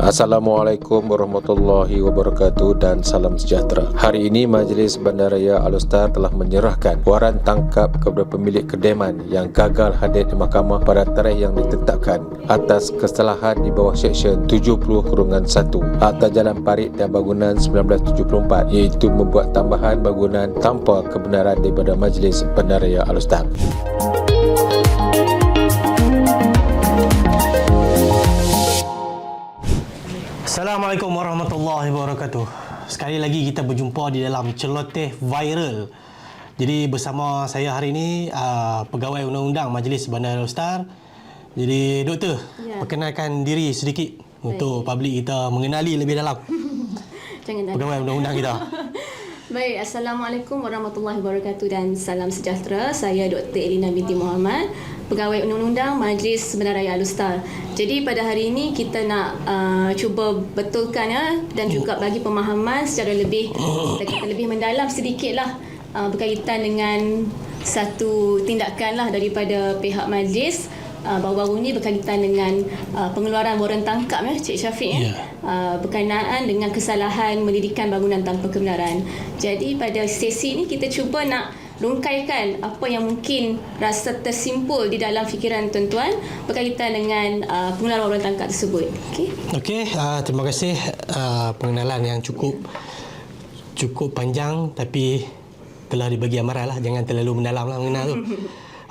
Assalamualaikum warahmatullahi wabarakatuh dan salam sejahtera. Hari ini Majlis Bandaraya Al-Star telah menyerahkan waran tangkap kepada pemilik kediaman yang gagal hadir di mahkamah pada tarikh yang ditetapkan atas kesalahan di bawah Seksyen 70/1 Akta Jalan Parit dan Bangunan 1974, iaitu membuat tambahan bangunan tanpa kebenaran daripada Majlis Bandaraya Al-Star. Assalamualaikum warahmatullahi wabarakatuh. Sekali lagi kita berjumpa di dalam celoteh viral. Jadi bersama saya hari ini Pegawai Undang-Undang Majlis Bandaraya Al-Star. Jadi doktor, perkenalkan diri sedikit untuk publik kita mengenali lebih dalam. Pegawai Undang-Undang kita. Baik, Assalamualaikum warahmatullahi wabarakatuh dan salam sejahtera. Saya Dr. Elina binti Muhammad, Pegawai Undang-Undang Majlis Bandaraya Al-Star. Jadi pada hari ini kita nak cuba betulkan dan juga bagi pemahaman secara lebih lebih mendalam sedikitlah berkaitan dengan satu tindakan daripada pihak majlis baru-baru ini berkaitan dengan pengeluaran waran tangkap Cik Syafiq berkenaan dengan kesalahan mendirikan bangunan tanpa kebenaran. Jadi pada sesi ini kita cuba nak rungkaikan apa yang mungkin rasa tersimpul di dalam fikiran tuan-tuan berkaitan dengan pengeluaran waran tangkap tersebut. Okey, terima kasih pengenalan yang cukup panjang, tapi telah dibagi amaran lah, jangan terlalu mendalam lah mengenal tu.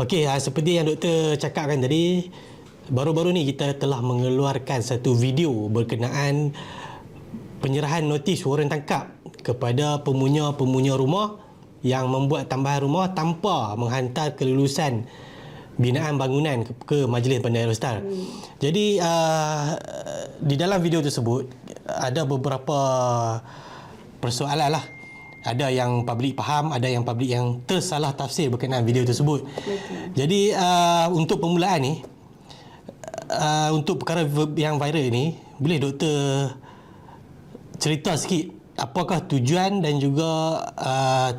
Okey, seperti yang doktor cakapkan tadi, baru-baru ni kita telah mengeluarkan satu video berkenaan penyerahan notis waran tangkap kepada pemunya rumah yang membuat tambahan rumah tanpa menghantar kelulusan binaan bangunan ke Majlis Bandaraya Al-Star. Jadi di dalam video tersebut ada beberapa persoalan lah. Ada yang publik faham, ada yang publik yang tersalah tafsir berkenaan video tersebut. Jadi untuk permulaan ni, untuk perkara yang viral ni, boleh doktor cerita sikit apakah tujuan dan juga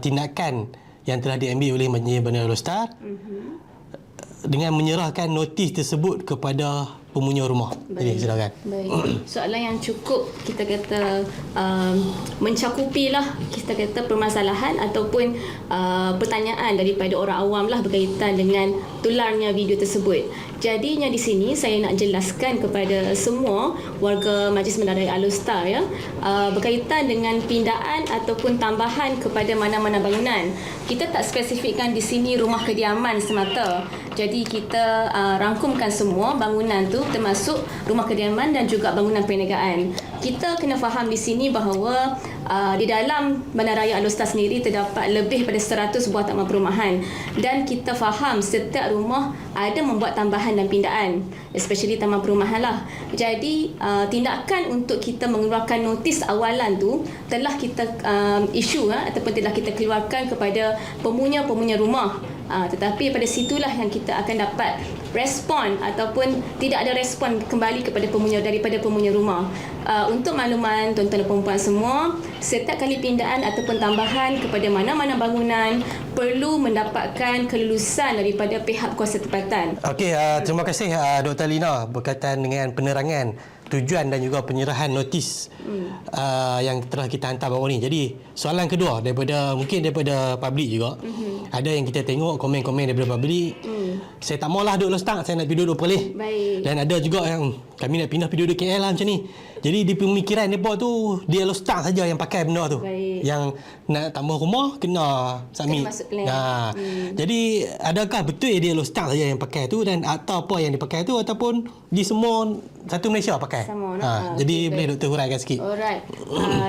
tindakan yang telah diambil oleh Majlis Bandaraya Al-Star dengan menyerahkan notis tersebut kepada pemunya rumah. Jadi silakan. Baik. Soalan yang cukup kita kata mencakupi kita kata permasalahan ataupun pertanyaan daripada orang awam berkaitan dengan tularnya video tersebut. Jadinya di sini saya nak jelaskan kepada semua warga Majlis Bandaraya Al-Star berkaitan dengan pindaan ataupun tambahan kepada mana-mana bangunan. Kita tak spesifikkan di sini rumah kediaman semata. Jadi kita rangkumkan semua bangunan tu termasuk rumah kediaman dan juga bangunan perniagaan. Kita kena faham di sini bahawa di dalam Bandaraya Al-Star sendiri terdapat lebih pada 100 buah taman perumahan, dan kita faham setiap rumah ada membuat tambahan dan pindaan, especially taman perumahan Jadi tindakan untuk kita mengeluarkan notis awalan tu telah kita isu ataupun telah kita keluarkan kepada pemunya rumah. Tetapi pada situlah yang kita akan dapat respon ataupun tidak ada respon kembali daripada pemunya rumah. Untuk makluman tuan-tuan dan perempuan semua, setiap kali pindaan ataupun tambahan kepada mana-mana bangunan perlu mendapatkan kelulusan daripada pihak kuasa tempatan. Okey, terima kasih Dr. Lina berkaitan dengan penerangan tujuan dan juga penyerahan notis yang telah kita hantar baru ni. Jadi soalan kedua daripada publik juga. Ada yang kita tengok komen-komen daripada publik. Saya tak maulah duduk Lestang, saya nak pergi duduk Perlis. Dan ada juga yang kami nak pindah pergi duduk KL macam ni. Jadi di pemikiran mereka tu, dia Lestang saja yang pakai benda tu. Yang nak tambah rumah kena submit. Jadi adakah betul dia Lestang saja yang pakai tu, dan atau apa yang dipakai tu, ataupun di semua satu Malaysia pakai? Sama. Jadi boleh doktor huraikan sikit. Alright.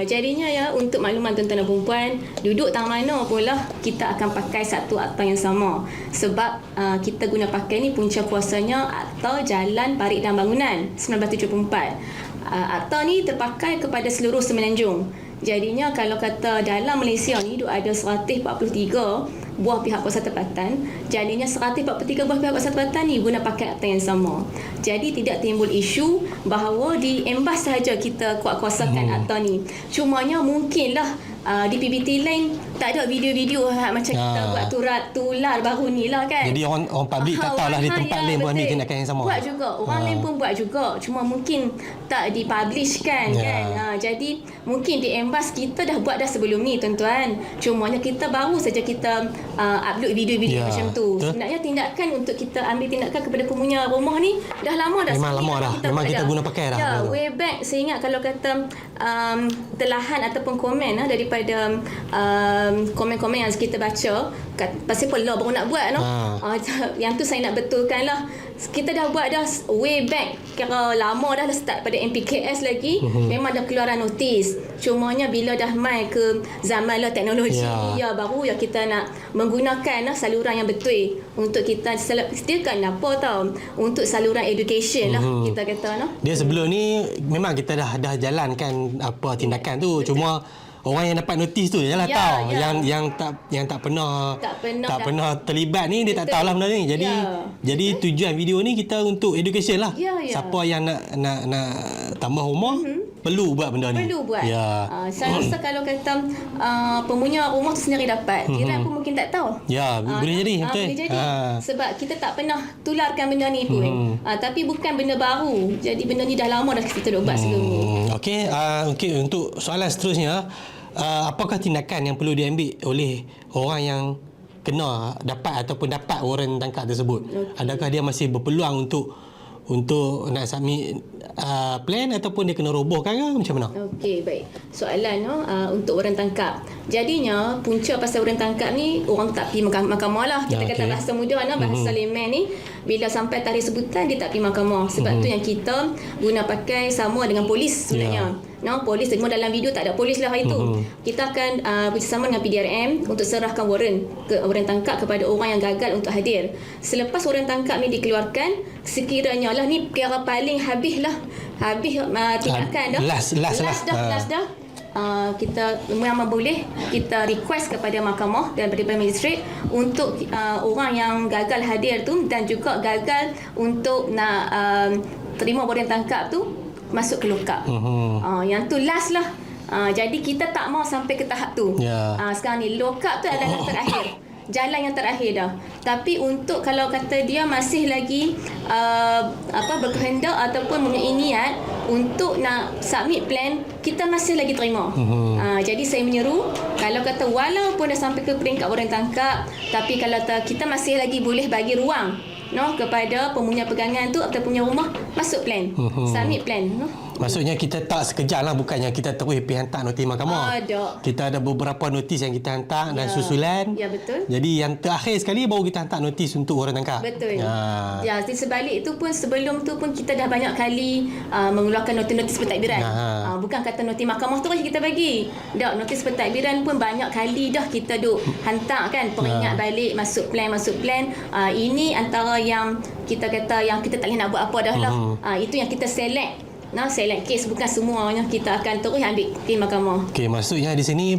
Jadinya untuk makluman tuan-tuan dan perempuan, duduk tang mana pula kita akan pakai satu akta yang sama. Sebab kita guna pakai ni punca kuasanya Akta Jalan Parit dan Bangunan 1974. Akta ni terpakai kepada seluruh Semenanjung. Jadinya kalau kata dalam Malaysia ni ada 143 buah pihak kuasa tempatan, jadinya 143 buah pihak kuasa tempatan ni guna pakai akta yang sama. Jadi tidak timbul isu bahawa di embas sahaja kita kuat kuasakan akta ni. Cumanya mungkinlah di PBT lain tak ada video-video macam kita buat tular baru ni lah kan. Jadi orang public tak tahulah di tempat lain pun ambil tindakan yang sama. Buat juga, orang lain pun buat juga, cuma mungkin tak dipublishkan kan. Jadi mungkin di Embas kita dah buat dah sebelum ni tuan-tuan, cumanya kita baru saja kita upload video-video macam tu. Sebenarnya tindakan untuk kita ambil tindakan kepada pemunya rumah ni dah lama dah. Memang lama dah, memang kita guna pakai dah. Way back saya ingat kalau kata telahan ataupun komen daripada komen-komen yang kita baca pasal apa baru nak buat yang tu saya nak betulkan lah, kita dah buat dah way back, kira lama dah start pada MPKS lagi. Memang dah keluaran notis, cumanya bila dah mai ke zaman lah teknologi baru ya kita nak menggunakan saluran yang betul untuk kita sediakan apa tau, untuk saluran education lah kita kata dia sebelum ni memang kita dah jalankan apa tindakan tu, cuma orang yang dapat notis tu je lah tahu. Yang tak pernah terlibat ni dia tak tahulah benda ni. Jadi tujuan video ni kita untuk education lah. Siapa yang nak tambah rumah perlu buat benda ni. Perlu buat. Saya rasa kalau kata pemunya rumah tu sendiri dapat, jiran pun mungkin tak tahu. Boleh jadi betul. Boleh jadi. Sebab kita tak pernah tularkan benda ni pun. Tapi bukan benda baru. Jadi benda ni dah lama dah kita dah buat sebelum ni. Okey, untuk soalan seterusnya, apakah tindakan yang perlu diambil oleh orang yang kena dapat orang tangkap tersebut? Adakah dia masih berpeluang untuk nak submit plan ataupun dia kena robohkan ke macam mana? Okey, baik. Soalan untuk orang tangkap. Jadinya punca pasal orang tangkap ni orang tak pergi mahkamah lah. Kita kata bahasa mudah bahasa layman ni, bila sampai tarikh sebutan dia tak pergi mahkamah. Sebab tu yang kita guna pakai sama dengan polis sebenarnya. Polis, cuma dalam video tak ada polis lah hari tu. Kita akan bersama dengan PDRM untuk serahkan warrant ke orang tangkap kepada orang yang gagal untuk hadir. Selepas warrant tangkap ni dikeluarkan, sekiranya lah ni kira paling habis tindakan dah. Last dah. Kita memang boleh kita request kepada mahkamah dan daripada magistrate untuk orang yang gagal hadir tu dan juga gagal untuk nak terima warrant tangkap tu masuk ke lokap. Yang tu last lah. Jadi kita tak mau sampai ke tahap tu. Sekarang ni lokap tu adalah terakhir, jalan yang terakhir dah. Tapi untuk kalau kata dia masih lagi berkehendak ataupun mempunyai niat untuk nak submit plan, kita masih lagi terima. Jadi saya menyeru, kalau kata walaupun dah sampai ke peringkat orang tangkap, tapi kalau kita masih lagi boleh bagi ruang kepada pemunya pegangan tu atau punya rumah masuk plan, submit plan. Maksudnya kita tak sekejap lah, bukannya kita terus pergi hantar notis mahkamah. Kita ada beberapa notis yang kita hantar dan susulan. Ya, betul. Jadi yang terakhir sekali baru kita hantar notis untuk orang tangkap. Betul. Di sebalik itu pun sebelum tu pun kita dah banyak kali mengeluarkan notis pentadbiran. Bukan kata notis mahkamah terus kita bagi. Notis pentadbiran pun banyak kali dah kita duk hantar kan, peringat balik masuk plan. Ini antara yang kita kata yang kita tak boleh nak buat apa dah lah. Itu yang kita select case, bukan semuanya kita akan terus ambil di mahkamah. Okey, maksudnya di sini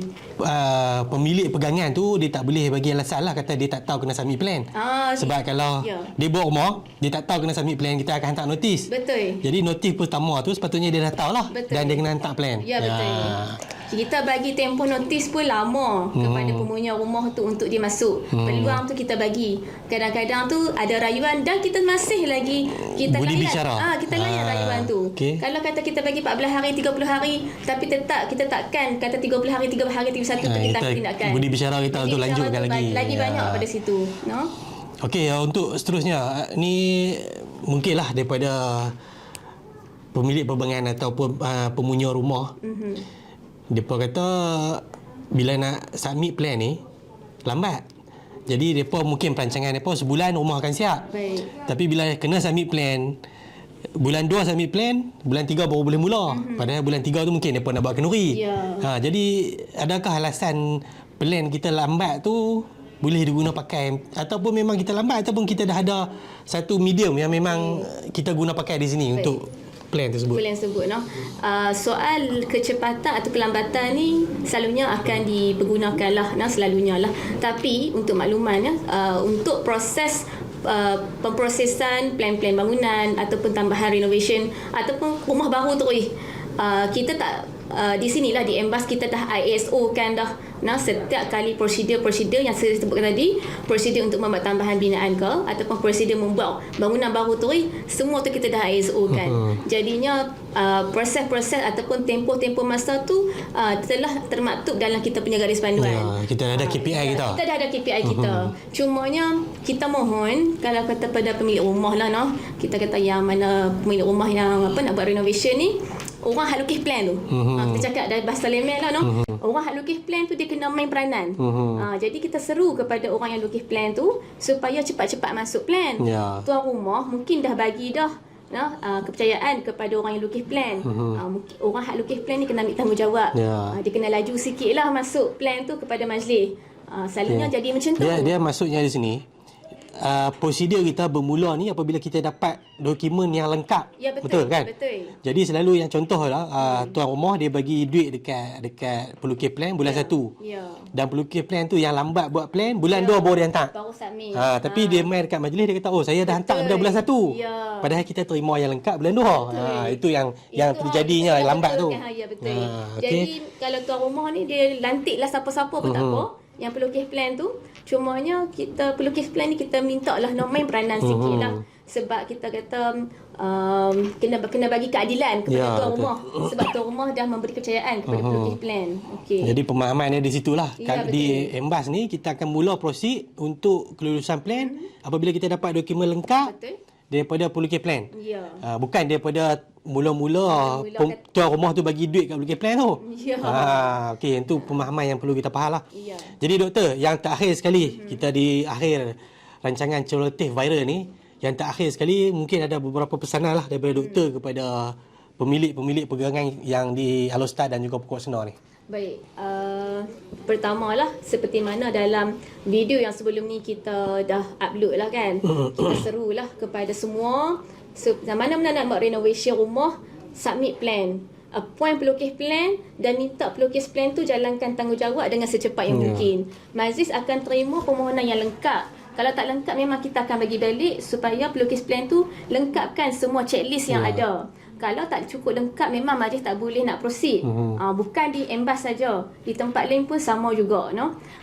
pemilik pegangan tu dia tak boleh bagi alasan lah kata dia tak tahu kena submit plan. Sebab kalau dia buat rumah, dia tak tahu kena submit plan, kita akan hantar notis. Betul. Jadi notis pertama tu sepatutnya dia dah tahu lah. Dan dia kena hantar plan. Ya, betul. Kita bagi tempoh notis pun lama kepada pemunya rumah tu untuk dia masuk. Peluang tu kita bagi. Kadang-kadang tu ada rayuan dan kita masih lagi kita layan. Kita layan rayuan tu. Kalau kata kita bagi 14 hari, 30 hari, tapi tetap kita takkan kata 30 hari, 3 hari, 31 tu kita tindakan. Budi bicara kita untuk lanjutkan lagi. Lagi banyak pada situ. Okey, untuk seterusnya ni mungkinlah daripada pemilik perbankan ataupun pemunya rumah. Mereka kata bila nak submit plan ni lambat. Jadi mereka mungkin perancangan mereka sebulan rumah akan siap. Baik. Tapi bila kena submit plan, bulan 2 submit plan, bulan 3 baru boleh mula. Padahal bulan 3 tu mungkin mereka nak buat kenduri. Jadi adakah alasan plan kita lambat tu boleh diguna pakai, ataupun memang kita lambat, ataupun kita dah ada satu medium yang memang kita guna pakai di sini untuk plan tersebut. Soal kecepatan atau kelambatan ni selalunya akan dipergunakan lah, selalunya lah. Tapi untuk maklumannya, untuk proses pemprosesan plan-plan bangunan ataupun tambahan renovation ataupun rumah baru terus, kita tak di sinilah di Embas kita dah ISO kan dah. Nah, setiap kali prosedur yang saya sebutkan tadi, prosedur untuk membuat tambahan binaan ke ataupun prosedur membuat bangunan baru tu, semua tu kita dah ISO kan. Jadinya proses-proses ataupun tempoh-tempoh masa tu telah termaktub dalam kita punya garis panduan. Kita dah ada KPI kita. Kita dah ada KPI kita. Cumanya kita mohon kalau kata pada pemilik rumah lah kita kata yang mana pemilik rumah yang nak buat renovation ni, orang hak lukis plan tu. Kita cakap dari bahasa lemah lah orang hak lukis plan tu dia kena main peranan. Jadi kita seru kepada orang yang lukis plan tu supaya cepat-cepat masuk plan. Tuan rumah mungkin dah bagi dah kepercayaan kepada orang yang lukis plan. Orang hak lukis plan ni kena ambil tanggungjawab. Dia kena laju sikit lah masuk plan tu kepada majlis. Selalunya jadi macam tu. Dia maksudnya di sini prosedur kita bermula ni apabila kita dapat dokumen yang lengkap. Ya, betul kan? Betul. Jadi selalu yang contohlah tuan rumah dia bagi duit dekat pelukis plan bulan 1. Ya. Dan pelukis plan tu yang lambat buat plan bulan 2 baru dia hantar. Baru submit. Tapi dia main dekat majlis dia kata saya dah hantar pada bulan 1. Ya. Padahal kita terima yang lengkap bulan 2. Itu yang terjadinya yang lambat tu. Ya, betul. Jadi kalau tuan rumah ni dia lantiklah siapa-siapa pun tak apa yang pelukis plan tu. Cumanya kita pelukis plan ni kita minta lah main peranan sikit lah. Sebab kita kata kena bagi keadilan kepada tuan rumah. Sebab tuan rumah dah memberi kepercayaan kepada pelukis plan. Jadi pemahaman dia di situlah. Ya, di Embas ni kita akan mula proceed untuk kelulusan plan apabila kita dapat dokumen lengkap daripada pelukis plan. Bukan daripada mula-mula tuan rumah tu bagi duit kat pelukis plan tu. Okey, itu pemahaman yang perlu kita faham lah. Jadi doktor, yang terakhir sekali kita di akhir rancangan Celoteh Viral ni, yang terakhir sekali mungkin ada beberapa pesanan lah daripada doktor kepada pemilik-pemilik pegangan yang di Alostar dan juga Pokok Senar ni. Baik, pertamalah seperti mana dalam video yang sebelum ni kita dah upload lah kan. Kita serulah kepada semua mana-mana nak buat renovation rumah, submit plan, appoint pelukis plan dan minta pelukis plan tu jalankan tanggungjawab dengan secepat yang mungkin. Majlis akan terima permohonan yang lengkap. Kalau tak lengkap memang kita akan bagi balik supaya pelukis plan tu lengkapkan semua checklist yang ada. Kalau tak cukup lengkap memang majlis tak boleh nak proceed. Bukan di Embas saja, di tempat lain pun sama juga.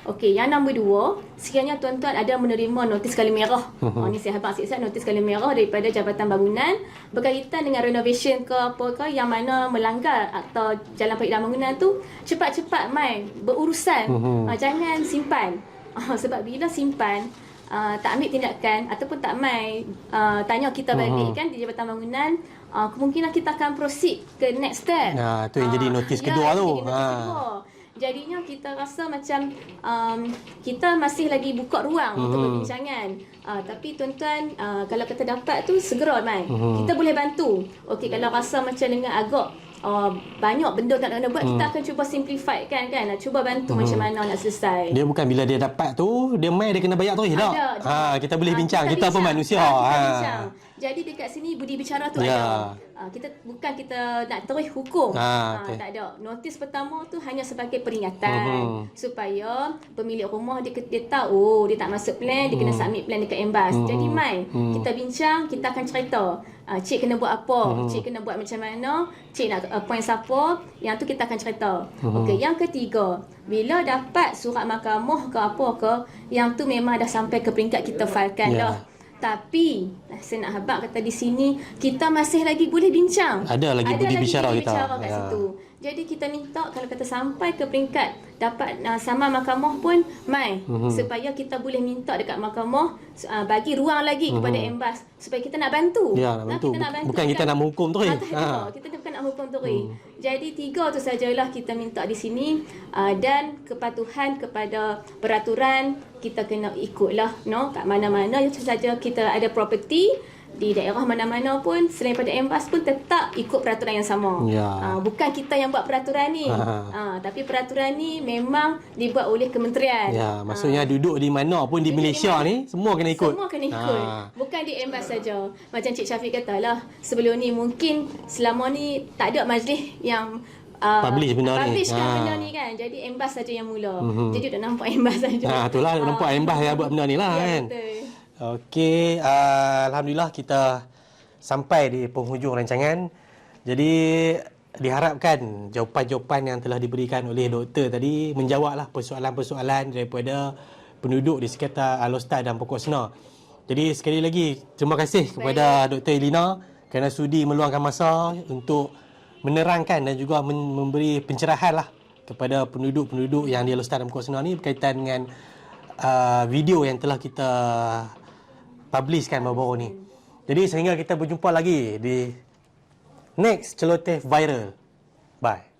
Okey, yang nombor 2, sekiranya tuan-tuan ada menerima notis kali merah. Ni saya habang sikit notis kali merah daripada Jabatan Bangunan berkaitan dengan renovation ke apa ke yang mana melanggar atau jalan peringkat bangunan tu, cepat-cepat mai berurusan. Jangan simpan. Sebab bila simpan tak ambil tindakan ataupun tak mai tanya kita balik kan di Jabatan Bangunan, kemungkinan kita akan proceed ke next step. Itu yang jadi notis kedua tu. Jadinya kita rasa macam kita masih lagi buka ruang untuk perbincangan. Tapi tuan-tuan kalau kita dapat tu segera mai. Kita boleh bantu. Okey, kalau rasa macam dengan agak banyak benda tak nak buat, kita akan cuba simplify kan, cuba bantu macam mana nak selesai. Dia bukan bila dia dapat tu dia main dia kena bayar tu tak. Kita boleh bincang, kita pun manusia. Kita bincang. Jadi dekat sini budi bicara tu ada. Kita nak terus hukum. Tak ada. Notis pertama tu hanya sebagai peringatan supaya pemilik rumah dia tahu dia tak masuk plan, dia kena submit plan dekat Embas. Jadi mai kita bincang, kita akan cerita. Cik kena buat apa, cik kena buat macam mana, cik nak appoint siapa, yang tu kita akan cerita. Okey, yang ketiga, bila dapat surat mahkamah ke apa ke, yang tu memang dah sampai ke peringkat kita filekan dah. Tapi saya nak habaq kata di sini kita masih lagi boleh bincang. Ada lagi budi bicara kita. Kat situ. Jadi kita minta kalau kata sampai ke peringkat dapat sama mahkamah pun mai supaya kita boleh minta dekat mahkamah bagi ruang lagi kepada Embas supaya kita nak bantu. Nak bantu. Kita nak bantu. Bukan kita nak menghukum tu. Kita bukan nak menghukum tu. Jadi 3 tu sajalah kita minta di sini dan kepatuhan kepada peraturan kita kena ikutlah kat mana-mana saja kita ada property di daerah mana-mana pun selain pada Embas pun tetap ikut peraturan yang sama. Bukan kita yang buat peraturan ni. Tapi peraturan ni memang dibuat oleh kementerian. Maksudnya duduk di mana pun di Malaysia ni semua kena ikut. Semua kena ikut. Bukan di Embas saja. Macam Cik Syafiq katalah sebelum ni mungkin selama ni tak ada majlis yang publish benda ni kan. Jadi Embas saja yang mula. Jadi dah nampak Embas saja. Itulah nampak Embas yang buat benda ni lah kan. Betul. Okey, alhamdulillah kita sampai di penghujung rancangan. Jadi diharapkan jawapan-jawapan yang telah diberikan oleh doktor tadi menjawablah persoalan-persoalan daripada penduduk di sekitar Alostar dan Pokok Senar. Jadi sekali lagi terima kasih kepada Dr. Elina kerana sudi meluangkan masa untuk menerangkan dan juga memberi pencerahan lah kepada penduduk-penduduk yang di Alostar dan Pokok Senar ni berkaitan dengan video yang telah kita publishkan baru-baru ni. Jadi sehingga kita berjumpa lagi di next Celoteh Viral. Bye.